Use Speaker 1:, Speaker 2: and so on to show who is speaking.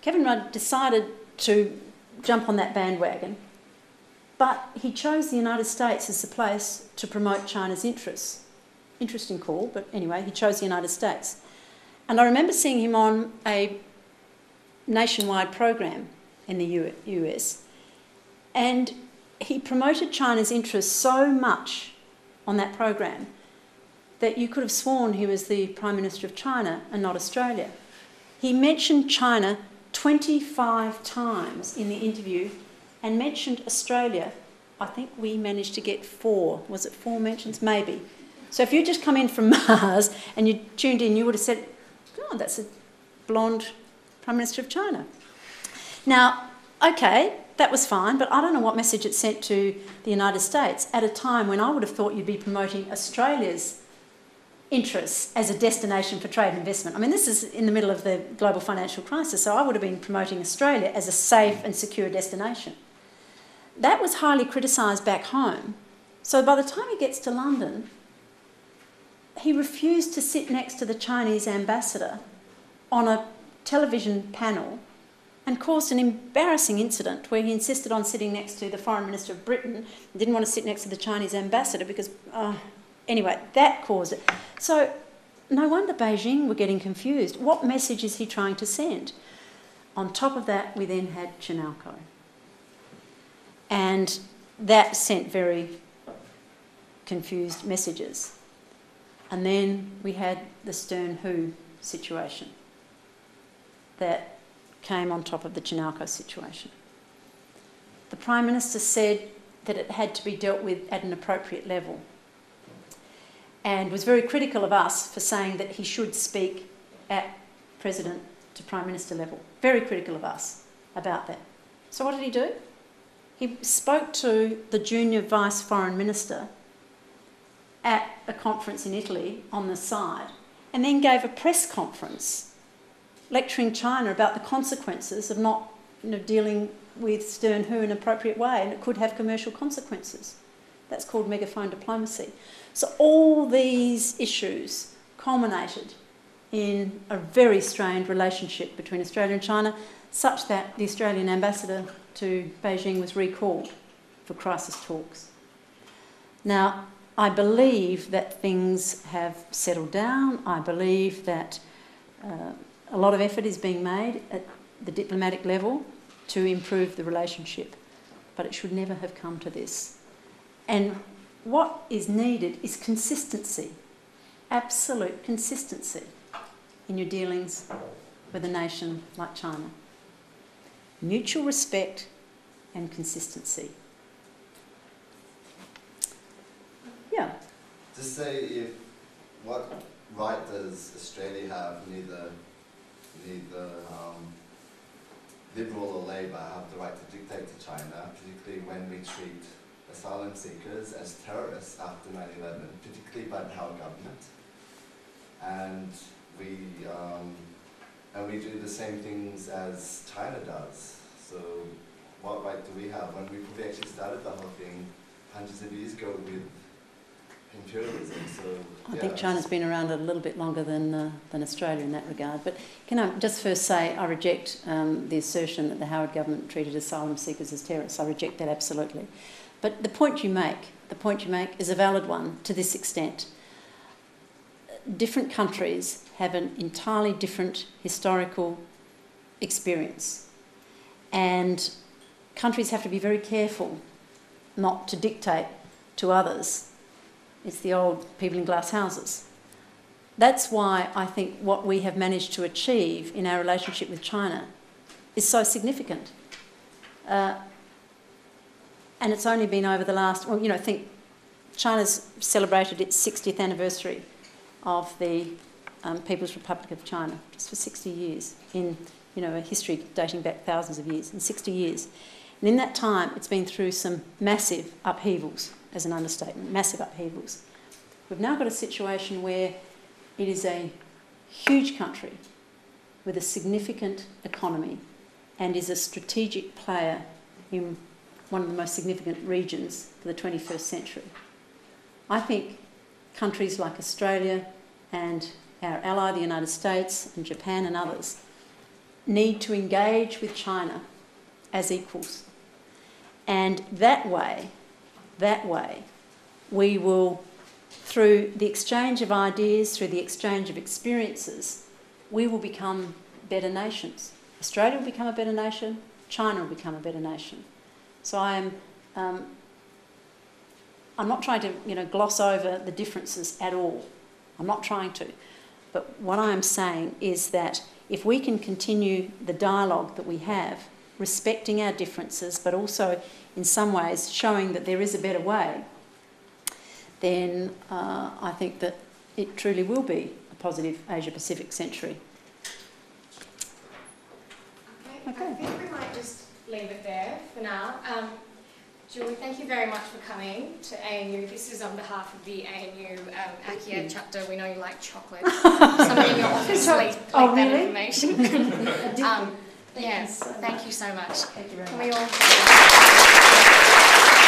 Speaker 1: Kevin Rudd decided to jump on that bandwagon, but he chose the United States as the place to promote China's interests. Interesting call, but anyway, he chose the United States. And I remember seeing him on a nationwide program in the US, and he promoted China's interests so much on that program that you could have sworn he was the Prime Minister of China and not Australia. He mentioned China 25 times in the interview and mentioned Australia. I think we managed to get 4. Was it 4 mentions? Maybe. So if you just come in from Mars and you tuned in, you would have said, oh, that's a blonde Prime Minister of China. Now, okay, that was fine, but I don't know what message it sent to the United States at a time when I would have thought you'd be promoting Australia's interests as a destination for trade and investment. I mean, this is in the middle of the global financial crisis, so I would have been promoting Australia as a safe and secure destination. That was highly criticised back home. So by the time he gets to London, he refused to sit next to the Chinese ambassador on a television panel and caused an embarrassing incident where he insisted on sitting next to the Foreign Minister of Britain and didn't want to sit next to the Chinese ambassador because, anyway, that caused it. So no wonder Beijing were getting confused. What message is he trying to send? On top of that, we then had Chinalco. And that sent very confused messages. And then we had the Stern-Hu situation that came on top of the Chinalco situation. The Prime Minister said that it had to be dealt with at an appropriate level and was very critical of us for saying that he should speak at President to Prime Minister level. Very critical of us about that. So what did he do? He spoke to the junior Vice Foreign Minister at a conference in Italy on the side and then gave a press conference lecturing China about the consequences of not dealing with Stern-Hu in an appropriate way, and it could have commercial consequences. That's called megaphone diplomacy. So all these issues culminated in a very strained relationship between Australia and China, such that the Australian ambassador to Beijing was recalled for crisis talks. Now, I believe that things have settled down. I believe that a lot of effort is being made at the diplomatic level to improve the relationship, but it should never have come to this. And what is needed is consistency, absolute consistency in your dealings with a nation like China. Mutual respect and consistency. Yeah.
Speaker 2: To say if what right does Australia have, neither Liberal or Labour have the right to dictate to China, particularly when we treat asylum seekers as terrorists after 9/11, particularly by the Howard government, and we do the same things as China does. So what right do we have when we probably actually started the whole thing hundreds of years ago with imperialism? So
Speaker 1: I think China's been around a little bit longer than Australia in that regard. But can I just first say I reject the assertion that the Howard government treated asylum seekers as terrorists. I reject that absolutely. But the point you make is a valid one to this extent. Different countries have an entirely different historical experience, and countries have to be very careful not to dictate to others. It's the old people in glass houses. That's why I think what we have managed to achieve in our relationship with China is so significant. And it's only been over the last, well, I think China's celebrated its 60th anniversary of the People's Republic of China, just for 60 years, in a history dating back thousands of years, in 60 years. And in that time, it's been through some massive upheavals, as an understatement, massive upheavals. We've now got a situation where it is a huge country with a significant economy and is a strategic player in one of the most significant regions for the 21st century. I think countries like Australia and our ally, the United States, and Japan and others, need to engage with China as equals. And that way, we will, through the exchange of ideas, through the exchange of experiences, we will become better nations. Australia will become a better nation, China will become a better nation. So I'm not trying to, gloss over the differences at all. I'm not trying to. But what I'm saying is that if we can continue the dialogue that we have, respecting our differences, but also in some ways showing that there is a better way, then I think that it truly will be a positive Asia-Pacific century.
Speaker 3: Okay. I think we might just leave it there for now. Julie, thank you very much for coming to ANU. This is on behalf of the ANU ACCIA chapter. We know you like chocolate. Somebody in your office leaked that information. Yes, thank you so much.
Speaker 1: Thank you very much.
Speaker 3: Can we all